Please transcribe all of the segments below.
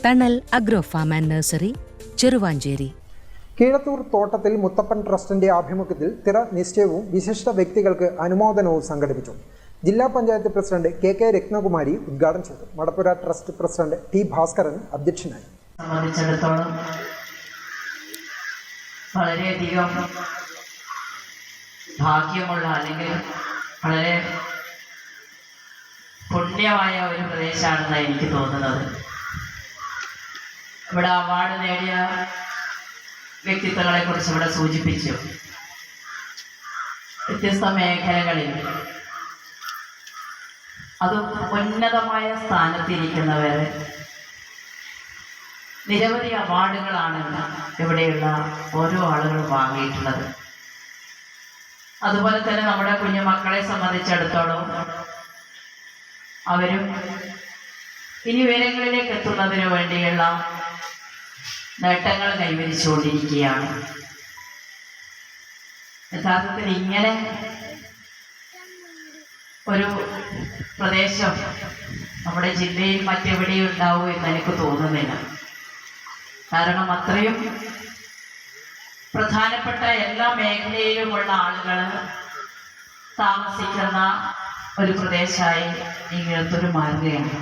തണൽ agro farm and nursery, Cheruvancheri. Keezhathur തോട്ടത്തിൽ മുത്തപ്പൻ ട്രസ്റ്റിന്റെ ആഭിമുഖ്യത്തിൽ തിറ നിശ്ചയവും വിശിഷ്ട വ്യക്തികൾക്ക് അനുമോദനവും സംഘടിപ്പിച്ചു. ജില്ലാ പഞ്ചായത്ത് പ്രസിഡന്റ് കെ രത്നകുമാരി ഉദ്ഘാടനം ചെയ്തു. മടപ്പുര ട്രസ്റ്റ് പ്രസിഡന്റ് ടി ഭാസ്കരൻ അധ്യക്ഷനായി. സംബന്ധിച്ചിടത്തോളം വളരെയധികം ഭാഗ്യമുള്ള അല്ലെങ്കിൽ വളരെ പുണ്യമായ ഒരു പ്രദേശമാണെന്നാണ് എനിക്ക് തോന്നുന്നത്. ഇവിടെ അവാർഡ് നേടിയ വ്യക്തിത്വങ്ങളെ കുറിച്ച് ഇവിടെ സൂചിപ്പിച്ചു. വ്യത്യസ്ത മേഖലകളിൽ അതും ഉന്നതമായ സ്ഥാനത്തിരിക്കുന്നവർ നിരവധി അവാർഡുകളാണ് ഇവിടെയുള്ള ഓരോ ആളുകളും വാങ്ങിയിട്ടുള്ളത്. അതുപോലെ തന്നെ നമ്മുടെ കുഞ്ഞുമക്കളെ സംബന്ധിച്ചിടത്തോളം അവരും ഇനി ഉയരങ്ങളിലേക്ക് എത്തുന്നതിന് വേണ്ടിയുള്ള നേട്ടങ്ങൾ കൈവരിച്ചുകൊണ്ടിരിക്കുകയാണ്. യഥാർത്ഥത്തിൽ ഇങ്ങനെ ഒരു പ്രദേശം നമ്മുടെ ജില്ലയിൽ മറ്റെവിടെയും ഉണ്ടാവും എന്ന് എനിക്ക് തോന്നുന്നില്ല. കാരണം അത്രയും പ്രധാനപ്പെട്ട എല്ലാ മേഖലയിലുമുള്ള ആളുകൾ താമസിക്കുന്ന ഒരു പ്രദേശമായി ഈ കീഴത്തൂർ മാറുകയാണ്.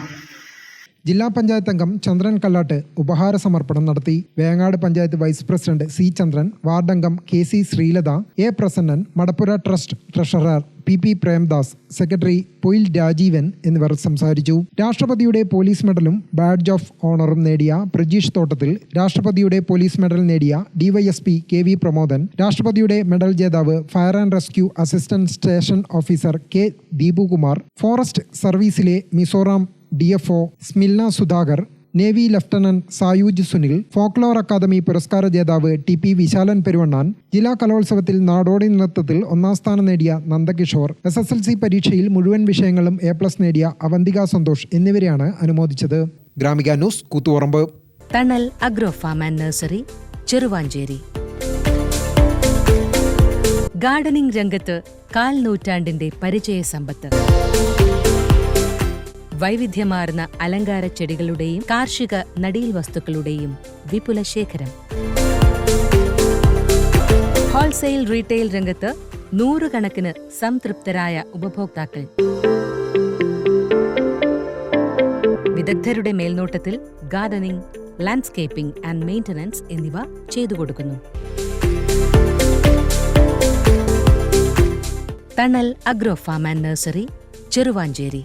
ജില്ലാ പഞ്ചായത്ത് അംഗം ചന്ദ്രൻ കല്ലാട്ട് ഉപഹാര സമർപ്പണം നടത്തി. Vengad panchayat vice president C Chandran, വാർഡംഗം KC Sreelatha, A Prasannan, Madappura trust treasurer PP Premdas, secretary Poyil Rajeevan എന്നിവർ സംസാരിച്ചു. രാഷ്ട്രപതിയുടെ പോലീസ് മെഡലും ബാഡ്ജ് ഓഫ് ഓണറും നേടിയ പ്രജീഷ് തോട്ടത്തിൽ, രാഷ്ട്രപതിയുടെ പോലീസ് മെഡൽ നേടിയ DYSP KV പ്രമോദൻ, രാഷ്ട്രപതിയുടെ മെഡൽ ജേതാവ് fire and rescue assistant station officer K Deepukumar, forest സർവീസിലെ Mizoram DFO Smilna Sudhakar, navy lieutenant Sayooj Sunil, folklore academy പുരസ്കാര ജേതാവ് TP വിശാലൻ പെരുവണ്ണാൻ, ജില്ലാ കലോത്സവത്തിൽ നാടോടി നൃത്തത്തിൽ 1ാം സ്ഥാനം നേടിയ നന്ദകിഷോർ, SSLC പരീക്ഷയിൽ മുഴുവൻ വിഷയങ്ങളും A+ നേടിയ അവന്തിക സന്തോഷ് എന്നിവരെയാണ് അനുമോദിച്ചത്. Gramika news, Koothuparamba. Thanal agro farm and nursery, Cheruvancheri. Gardening രംഗത്ത് 1/4 നൂറ്റാണ്ടിന്റെ പരിചയ സമ്പത്ത്. വൈവിധ്യമാർന്ന അലങ്കാര ചെടികളുടെയും കാർഷിക നടീൽ വസ്തുക്കളുടെയും വിപുല ശേഖരം. ഹോൾസെയിൽ റീറ്റെയിൽ രംഗത്ത് 100 കണക്കിന് സംതൃപ്തരായ ഉപഭോക്താക്കൾ. വിദഗ്ധരുടെ മേൽനോട്ടത്തിൽ ഗാർഡനിംഗ്, ലാൻഡ്സ്കേപ്പിംഗ് ആൻഡ് മെയിന്റനൻസ് എന്നിവ ചെയ്തു കൊടുക്കുന്നു. Thanal agro farm and nursery, Cheruvanchery.